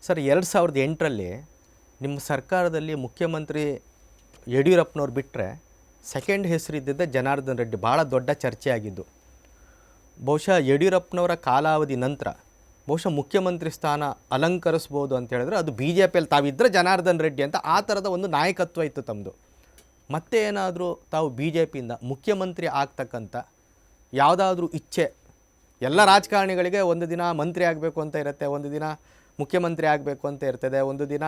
Sir 2008ರಲ್ಲಿ ನಿಮ್ಮ ಸರ್ಕಾರದಲ್ಲಿ ಮುಖ್ಯಮಂತ್ರಿ ಯಡಿಯೂರಪ್ಪನವ್ರು ಬಿಟ್ಟರೆ ಸೆಕೆಂಡ್ ಹೆಸರಿದ್ದಿದ್ದ ಜನಾರ್ದನ್ ರೆಡ್ಡಿ ಭಾಳ ದೊಡ್ಡ ಚರ್ಚೆ ಆಗಿದ್ದು. ಬಹುಶಃ ಯಡಿಯೂರಪ್ಪನವರ ಕಾಲಾವಧಿ ನಂತರ ಬಹುಶಃ ಮುಖ್ಯಮಂತ್ರಿ ಸ್ಥಾನ ಅಲಂಕರಿಸ್ಬೋದು ಅಂತ ಹೇಳಿದ್ರೆ ಅದು ಬಿ ಜೆ ಪಿಯಲ್ಲಿ ತಾವಿದ್ದರೆ ಜನಾರ್ದನ್ ರೆಡ್ಡಿ ಅಂತ ಆ ಥರದ ಒಂದು ನಾಯಕತ್ವ ಇತ್ತು ತಮ್ಮದು. ಮತ್ತೆ ಏನಾದರೂ ತಾವು ಬಿ ಜೆ ಪಿಯಿಂದ ಮುಖ್ಯಮಂತ್ರಿ ಆಗ್ತಕ್ಕಂಥ ಯಾವುದಾದ್ರೂ ಇಚ್ಛೆ, ಎಲ್ಲ ರಾಜಕಾರಣಿಗಳಿಗೆ ಒಂದು ದಿನ ಮಂತ್ರಿ ಆಗಬೇಕು ಅಂತ ಇರುತ್ತೆ, ಒಂದು ದಿನ ಮುಖ್ಯಮಂತ್ರಿ ಆಗಬೇಕು ಅಂತ ಇರ್ತದೆ, ಒಂದು ದಿನ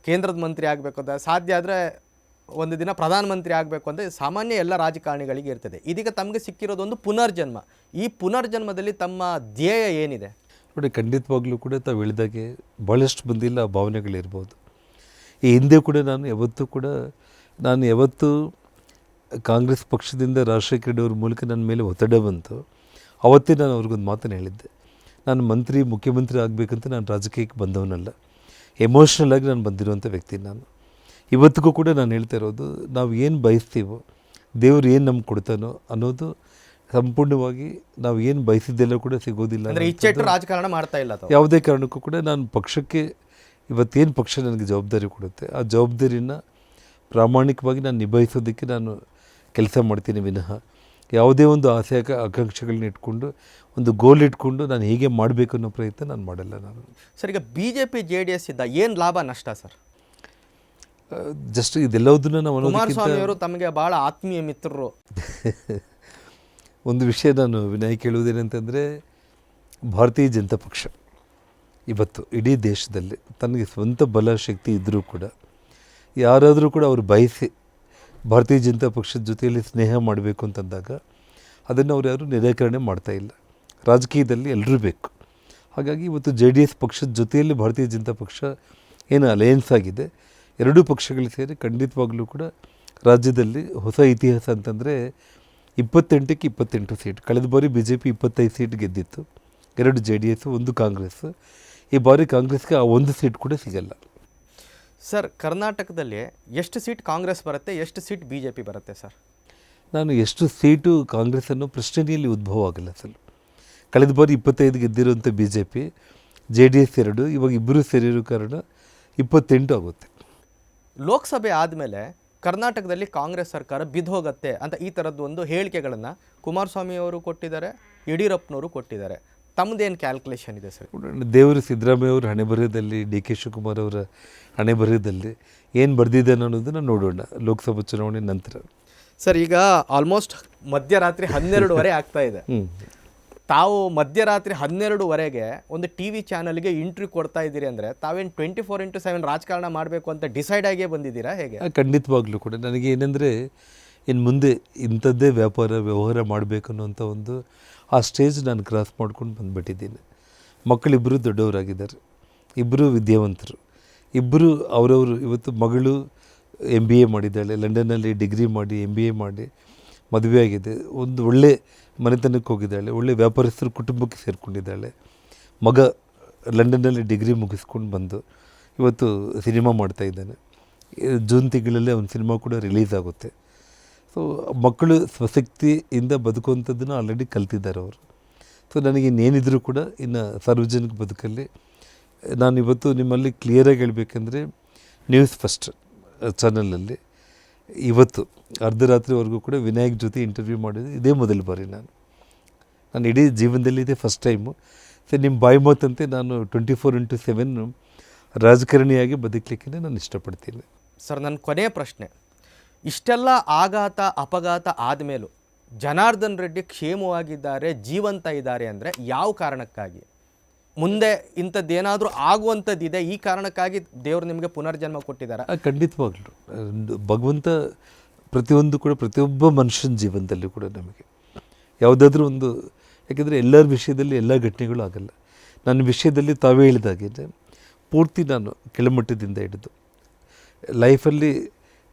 ಕೇಂದ್ರದ ಮಂತ್ರಿ ಆಗಬೇಕು ಅಂತ, ಸಾಧ್ಯ ಆದರೆ ಒಂದು ದಿನ ಪ್ರಧಾನಮಂತ್ರಿ ಆಗಬೇಕು ಅಂತ ಸಾಮಾನ್ಯ ಎಲ್ಲ ರಾಜಕಾರಣಿಗಳಿಗೆ ಇರ್ತದೆ. ಇದೀಗ ತಮಗೆ ಸಿಕ್ಕಿರೋದೊಂದು ಪುನರ್ಜನ್ಮ. ಈ ಪುನರ್ಜನ್ಮದಲ್ಲಿ ತಮ್ಮ ಧ್ಯೇಯ ಏನಿದೆ? ನೋಡಿ, ಖಂಡಿತವಾಗ್ಲೂ ಕೂಡ ತಾವು ಹೇಳಿದಾಗೆ ಭಾಳಷ್ಟು ಮಂದಿಲ್ಲ ಭಾವನೆಗಳಿರ್ಬೋದು. ಈ ಹಿಂದೆ ಕೂಡ ನಾನು ಯಾವತ್ತೂ ಕಾಂಗ್ರೆಸ್ ಪಕ್ಷದಿಂದ ರಾಜಶೇಖರ ರೆಡ್ಡಿ ಅವ್ರ ಮೂಲಕ ನನ್ನ ಮೇಲೆ ಒತ್ತಡ ಬಂತು. ಅವತ್ತೇ ನಾನು ಅವ್ರಿಗೊಂದು ಮಾತನ್ನು ಹೇಳಿದ್ದೆ, ನಾನು ಮುಖ್ಯಮಂತ್ರಿ ಆಗಬೇಕಂತ ನಾನು ರಾಜಕೀಯಕ್ಕೆ ಬಂದವನಲ್ಲ, ಎಮೋಷ್ನಲ್ ಆಗಿ ನಾನು ಬಂದಿರುವಂಥ ವ್ಯಕ್ತಿ. ನಾನು ಇವತ್ತಿಗೂ ಕೂಡ ನಾನು ಹೇಳ್ತಾ ಇರೋದು, ನಾವು ಏನು ಬಯಸ್ತೀವೋ ದೇವರು ಏನು ನಮ್ಗೆ ಕೊಡ್ತಾನೋ ಅನ್ನೋದು ಸಂಪೂರ್ಣವಾಗಿ ನಾವು ಏನು ಬಯಸಿದ್ದೆಲ್ಲ ಕೂಡ ಸಿಗೋದಿಲ್ಲ. ರಾಜಕಾರಣ ಮಾಡ್ತಾ ಇಲ್ಲ ಯಾವುದೇ ಕಾರಣಕ್ಕೂ ಕೂಡ ನಾನು ಪಕ್ಷಕ್ಕೆ ಇವತ್ತೇನು ಪಕ್ಷ ನನಗೆ ಜವಾಬ್ದಾರಿ ಕೊಡುತ್ತೆ ಆ ಜವಾಬ್ದಾರಿನ ಪ್ರಾಮಾಣಿಕವಾಗಿ ನಾನು ನಿಭಾಯಿಸೋದಕ್ಕೆ ನಾನು ಕೆಲಸ ಮಾಡ್ತೀನಿ ವಿನಃ ಯಾವುದೇ ಒಂದು ಆಸೆ ಆಕಾಂಕ್ಷೆಗಳನ್ನ ಇಟ್ಕೊಂಡು ಒಂದು ಗೋಲ್ ಇಟ್ಕೊಂಡು ನಾನು ಹೀಗೆ ಮಾಡಬೇಕು ಅನ್ನೋ ಪ್ರಯತ್ನ ನಾನು ಮಾಡಲ್ಲ. ನಾನು ಸರ್, ಈಗ B J P J D S ಇದ್ದ ಏನು ಲಾಭ ನಷ್ಟ ಸರ್? ಜಸ್ಟ್ ಇದೆಲ್ಲದನ್ನು ನಾವು ಕುಮಾರಸ್ವಾಮಿಯವರು ತಮಗೆ ಭಾಳ ಆತ್ಮೀಯ ಮಿತ್ರರು. ಒಂದು ವಿಷಯ ನಾನು ವಿನಯ್ ಕೇಳುವುದೇನಂತಂದರೆ, ಭಾರತೀಯ ಜನತಾ ಪಕ್ಷ ಇವತ್ತು ಇಡೀ ದೇಶದಲ್ಲಿ ತನಗೆ ಸ್ವಂತ ಬಲ ಶಕ್ತಿ ಇದ್ದರೂ ಕೂಡ ಯಾರಾದರೂ ಕೂಡ ಅವರು ಬಯಸಿ ಭಾರತೀಯ ಜನತಾ ಪಕ್ಷದ ಜೊತೆಯಲ್ಲಿ ಸ್ನೇಹ ಮಾಡಬೇಕು ಅಂತಂದಾಗ ಅದನ್ನು ಅವ್ರು ಯಾರು ನಿರಾಕರಣೆ ಮಾಡ್ತಾಯಿಲ್ಲ. ರಾಜಕೀಯದಲ್ಲಿ ಎಲ್ಲರೂ ಬೇಕು. ಹಾಗಾಗಿ ಇವತ್ತು ಜೆ ಡಿ ಎಸ್ ಪಕ್ಷದ ಜೊತೆಯಲ್ಲಿ ಭಾರತೀಯ ಜನತಾ ಪಕ್ಷ ಏನು ಅಲಯನ್ಸ್ ಆಗಿದೆ, ಎರಡೂ ಪಕ್ಷಗಳು ಸೇರಿ ಖಂಡಿತವಾಗ್ಲೂ ಕೂಡ ರಾಜ್ಯದಲ್ಲಿ ಹೊಸ ಇತಿಹಾಸ ಅಂತಂದರೆ 28ಕ್ಕೆ 28 ಸೀಟ್. ಕಳೆದ ಬಾರಿ ಬಿ ಜೆ ಪಿ 25 ಸೀಟ್ ಗೆದ್ದಿತ್ತು, 2 ಜೆ ಡಿ ಎಸ್ 1 ಕಾಂಗ್ರೆಸ್. ಈ ಬಾರಿ ಕಾಂಗ್ರೆಸ್ಗೆ ಆ 1 ಸೀಟ್ ಕೂಡ ಸಿಗಲ್ಲ. ಸರ್, ಕರ್ನಾಟಕದಲ್ಲಿ ಎಷ್ಟು ಸೀಟ್ ಕಾಂಗ್ರೆಸ್ ಬರುತ್ತೆ, ಎಷ್ಟು ಸೀಟ್ ಬಿ ಜೆ ಪಿ ಬರುತ್ತೆ ಸರ್? ನಾನು ಎಷ್ಟು ಸೀಟು ಕಾಂಗ್ರೆಸ್ ಅನ್ನೋ ಪ್ರಶ್ನೆಯಲ್ಲಿ ಉದ್ಭವ ಆಗಲ್ಲ ಸರ್. ಕಳೆದ ಬಾರಿ 25 ಗೆದ್ದಿರುವಂಥ B J P, J D S 2, ಇವಾಗ ಇಬ್ಬರು ಸೇರಿರೋ ಕಾರಣ 28 ಆಗುತ್ತೆ. ಲೋಕಸಭೆ ಆದಮೇಲೆ ಕರ್ನಾಟಕದಲ್ಲಿ ಕಾಂಗ್ರೆಸ್ ಸರ್ಕಾರ ಬಿದ್ದೋಗತ್ತೆ ಅಂತ ಈ ಥರದ್ದು ಒಂದು ಹೇಳಿಕೆಗಳನ್ನು ಕುಮಾರಸ್ವಾಮಿಯವರು ಕೊಟ್ಟಿದ್ದಾರೆ, ಯಡಿಯೂರಪ್ಪನವರು ಕೊಟ್ಟಿದ್ದಾರೆ. ತಮ್ಮದೇನು ಕ್ಯಾಲ್ಕುಲೇಷನ್ ಇದೆ ಸರ್? ದೇವರು ಸಿದ್ದರಾಮಯ್ಯ ಅವರ ಹಣೆಬರಹದಲ್ಲಿ, ಡಿ ಕೆ ಶಿವಕುಮಾರ್ ಅವರ ಹಣೆಬರಹದಲ್ಲಿ ಏನು ಬರೆದಿದ್ದಾನೆ ಅನ್ನೋದನ್ನು ನೋಡೋಣ ಲೋಕಸಭಾ ಚುನಾವಣೆ ನಂತರ. ಸರ್, ಈಗ ಆಲ್ಮೋಸ್ಟ್ ಮಧ್ಯರಾತ್ರಿ 12:30 ಆಗ್ತಾ ಇದೆ. ತಾವು ಮಧ್ಯರಾತ್ರಿ 12:30ಗೆ ಒಂದು ಟಿ ವಿ ಚಾನಲ್ಗೆ ಇಂಟರ್ವ್ಯೂ ಕೊಡ್ತಾ ಇದ್ದೀರಿ ಅಂದರೆ ತಾವೇನು 24/7 ರಾಜಕಾರಣ ಮಾಡಬೇಕು ಅಂತ ಡಿಸೈಡ್ ಆಗೇ ಬಂದಿದ್ದೀರಾ ಹೇಗೆ? ಖಂಡಿತವಾಗ್ಲೂ ಕೂಡ ನನಗೆ ಏನಂದರೆ, ಇನ್ನು ಮುಂದೆ ಇಂಥದ್ದೇ ವ್ಯವಹಾರ ಮಾಡಬೇಕು ಅನ್ನೋಂಥ ಒಂದು ಆ ಸ್ಟೇಜ್ ನಾನು ಕ್ರಾಸ್ ಮಾಡ್ಕೊಂಡು ಬಂದುಬಿಟ್ಟಿದ್ದೀನಿ. ಮಕ್ಕಳಿಬ್ಬರು ದೊಡ್ಡವರಾಗಿದ್ದಾರೆ, ಇಬ್ಬರು ವಿದ್ಯಾವಂತರು, ಇಬ್ಬರು ಅವರವರು. ಇವತ್ತು ಮಗಳು MBA ಮಾಡಿದ್ದಾಳೆ, ಲಂಡನ್ನಲ್ಲಿ ಡಿಗ್ರಿ ಮಾಡಿ MBA ಮಾಡಿ ಮದುವೆ ಆಗಿದೆ, ಒಂದು ಒಳ್ಳೆ ಮನೆತನಕ್ಕೆ ಹೋಗಿದ್ದಾಳೆ, ಒಳ್ಳೆ ವ್ಯಾಪಾರಸ್ಥರ ಕುಟುಂಬಕ್ಕೆ ಸೇರಿಕೊಂಡಿದ್ದಾಳೆ. ಮಗ ಲಂಡನ್ನಲ್ಲಿ ಡಿಗ್ರಿ ಮುಗಿಸ್ಕೊಂಡು ಬಂದು ಇವತ್ತು ಸಿನಿಮಾ ಮಾಡ್ತಾಯಿದ್ದಾನೆ. ಜೂನ್ ತಿಂಗಳಲ್ಲೇ ಒಂದು ಸಿನಿಮಾ ಕೂಡ ರಿಲೀಸ್ ಆಗುತ್ತೆ. ಸೊ ಮಕ್ಕಳು ಸ್ವಶಕ್ತಿಯಿಂದ ಬದುಕುವಂಥದ್ದನ್ನು ಆಲ್ರೆಡಿ ಕಲ್ತಿದ್ದಾರೆ ಅವರು. ಸೊ ನನಗೆ ಇನ್ನೇನಿದ್ರೂ ಕೂಡ ಇನ್ನು ಸಾರ್ವಜನಿಕ ಬದುಕಲ್ಲಿ ನಾನು ಇವತ್ತು ನಿಮ್ಮಲ್ಲಿ ಕ್ಲಿಯರಾಗಿ ಹೇಳಬೇಕಂದ್ರೆ, ನ್ಯೂಸ್ ಫಸ್ಟ್ ಚಾನಲಲ್ಲಿ ಇವತ್ತು ಅರ್ಧರಾತ್ರಿವರೆಗೂ ಕೂಡ ವಿನಾಯಕ್ ಜೊತೆ ಇಂಟರ್ವ್ಯೂ ಮಾಡಿದ್ದು ಇದೇ ಮೊದಲ ಬಾರಿ. ನಾನು ಇಡೀ ಜೀವನದಲ್ಲಿ ಇದೇ ಫಸ್ಟ್ ಟೈಮು. ಸೊ ನಿಮ್ಮ ಬಾಯಿ ಮಾತಂತೆ ನಾನು 24/7 ರಾಜಕಾರಣಿಯಾಗಿ ಬದುಕಲಿಕ್ಕೆ ನಾನು ಇಷ್ಟಪಡ್ತೀನಿ. ಸರ್, ನನ್ನ ಕೊನೆಯ ಪ್ರಶ್ನೆ, ಇಷ್ಟೆಲ್ಲ ಅಪಘಾತ ಆದಮೇಲೂ ಜನಾರ್ದನ್ ರೆಡ್ಡಿ ಕ್ಷೇಮವಾಗಿದ್ದಾರೆ, ಜೀವಂತ ಇದ್ದಾರೆ ಅಂದರೆ ಯಾವ ಕಾರಣಕ್ಕಾಗಿ? ಮುಂದೆ ಇಂಥದ್ದೇನಾದರೂ ಆಗುವಂಥದ್ದಿದೆ, ಈ ಕಾರಣಕ್ಕಾಗಿ ದೇವರು ನಿಮಗೆ ಪುನರ್ಜನ್ಮ ಕೊಟ್ಟಿದ್ದಾರೆ? ಖಂಡಿತವಾಗ್ಲೂ ಭಗವಂತ ಪ್ರತಿಯೊಬ್ಬ ಮನುಷ್ಯನ ಜೀವನದಲ್ಲಿ ಕೂಡ ನಮಗೆ ಯಾವುದಾದ್ರೂ ಒಂದು, ಯಾಕೆಂದರೆ ಎಲ್ಲರ ವಿಷಯದಲ್ಲಿ ಎಲ್ಲ ಘಟನೆಗಳು ಆಗಲ್ಲ. ನನ್ನ ವಿಷಯದಲ್ಲಿ ತಾವೇ ಹೇಳಿದಾಗೆ ಪೂರ್ತಿ ನಾನು ಕೆಳಮಟ್ಟದಿಂದ ಹಿಡಿದು ಲೈಫಲ್ಲಿ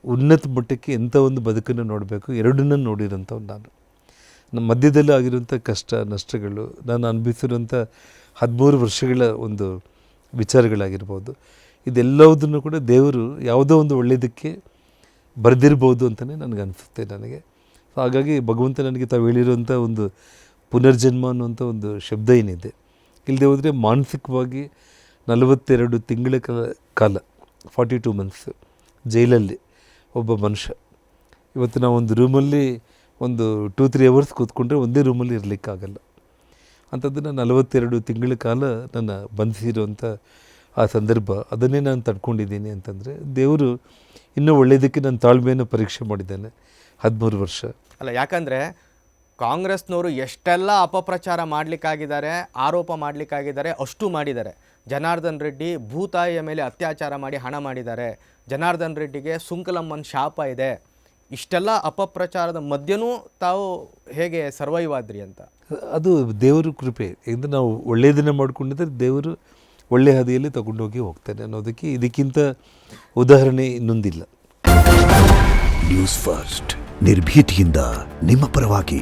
ಉನ್ನತ ಮಟ್ಟಕ್ಕೆ ಎಂಥ ಒಂದು ಬದುಕನ್ನು ನೋಡಬೇಕು, ಎರಡನ್ನೂ ನೋಡಿರೋಂಥವ್ನು ನಾನು. ನಮ್ಮ ಮಧ್ಯದಲ್ಲಿ ಆಗಿರುವಂಥ ಕಷ್ಟ ನಷ್ಟಗಳು, ನಾನು ಅನುಭವಿಸಿರುವಂಥ 13 ವರ್ಷಗಳ ಒಂದು ವಿಚಾರಗಳಾಗಿರ್ಬೋದು, ಇದೆಲ್ಲವುದನ್ನು ಕೂಡ ದೇವರು ಯಾವುದೋ ಒಂದು ಒಳ್ಳೆಯದಕ್ಕೆ ಬರೆದಿರ್ಬೋದು ಅಂತಲೇ ನನಗೆ ಅನಿಸುತ್ತೆ ನನಗೆ. ಸೊ ಹಾಗಾಗಿ ಭಗವಂತ ನನಗೆ ತಾವು ಹೇಳಿರುವಂಥ ಒಂದು ಪುನರ್ಜನ್ಮ ಅನ್ನುವಂಥ ಒಂದು ಶಬ್ದ ಏನಿದೆ, ಇಲ್ಲದೆ ಹೋದರೆ ಮಾನಸಿಕವಾಗಿ 42 ತಿಂಗಳ ಕಾಲ 42 ಮಂತ್ಸ್ ಜೈಲಲ್ಲಿ ಒಬ್ಬ ಮನುಷ್ಯ. ಇವತ್ತು ನಾವು ಒಂದು ರೂಮಲ್ಲಿ ಒಂದು 2-3 ಅವರ್ಸ್ ಕೂತ್ಕೊಂಡ್ರೆ ಒಂದೇ ರೂಮಲ್ಲಿ ಇರಲಿಕ್ಕಾಗಲ್ಲ. ಅಂಥದ್ದನ್ನು 42 ತಿಂಗಳ ಕಾಲ ನನ್ನ ಬಂಧಿಸಿರುವಂಥ ಆ ಸಂದರ್ಭ, ಅದನ್ನೇ ನಾನು ತಡ್ಕೊಂಡಿದ್ದೀನಿ ಅಂತಂದರೆ ದೇವರು ಇನ್ನೂ ಒಳ್ಳೆಯದಕ್ಕೆ ನನ್ನ ತಾಳ್ಮೆಯನ್ನು ಪರೀಕ್ಷೆ ಮಾಡಿದ್ದಾನೆ 13 ವರ್ಷ. ಅಲ್ಲ, ಯಾಕಂದರೆ ಕಾಂಗ್ರೆಸ್ನವರು ಎಷ್ಟೆಲ್ಲ ಅಪಪ್ರಚಾರ ಮಾಡಲಿಕ್ಕಾಗಿದ್ದಾರೆ, ಆರೋಪ ಮಾಡಲಿಕ್ಕಾಗಿದ್ದಾರೆ, ಅಷ್ಟು ಮಾಡಿದ್ದಾರೆ. ಜನಾರ್ದನ್ ರೆಡ್ಡಿ ಭೂತಾಯಿಯ ಮೇಲೆ ಅತ್ಯಾಚಾರ ಮಾಡಿ ಹಣ ಮಾಡಿದ್ದಾರೆ, ಜನಾರ್ದನ್ ರೆಡ್ಡಿಗೆ ಸುಂಕಲಮ್ಮನ ಶಾಪ ಇದೆ, ಇಷ್ಟೆಲ್ಲ ಅಪಪ್ರಚಾರದ ಮಧ್ಯನೂ ತಾವು ಹೇಗೆ ಸರ್ವೈವ್ ಆದ್ರಿ ಅಂತ. ಅದು ದೇವರು ಕೃಪೆ. ಯಾಕಂದರೆ ನಾವು ಒಳ್ಳೆಯದನ್ನು ಮಾಡ್ಕೊಂಡಿದ್ದರೆ ದೇವರು ಒಳ್ಳೆಯ ಹಾದಿಯಲ್ಲಿ ತಗೊಂಡೋಗಿ ಹೋಗ್ತಾನೆ ಅನ್ನೋದಕ್ಕೆ ಇದಕ್ಕಿಂತ ಉದಾಹರಣೆ ಇನ್ನೊಂದಿಲ್ಲ. ನ್ಯೂಸ್ ಫಸ್ಟ್, ನಿರ್ಭೀತಿಯಿಂದ ನಿಮ್ಮ ಪರವಾಗಿ.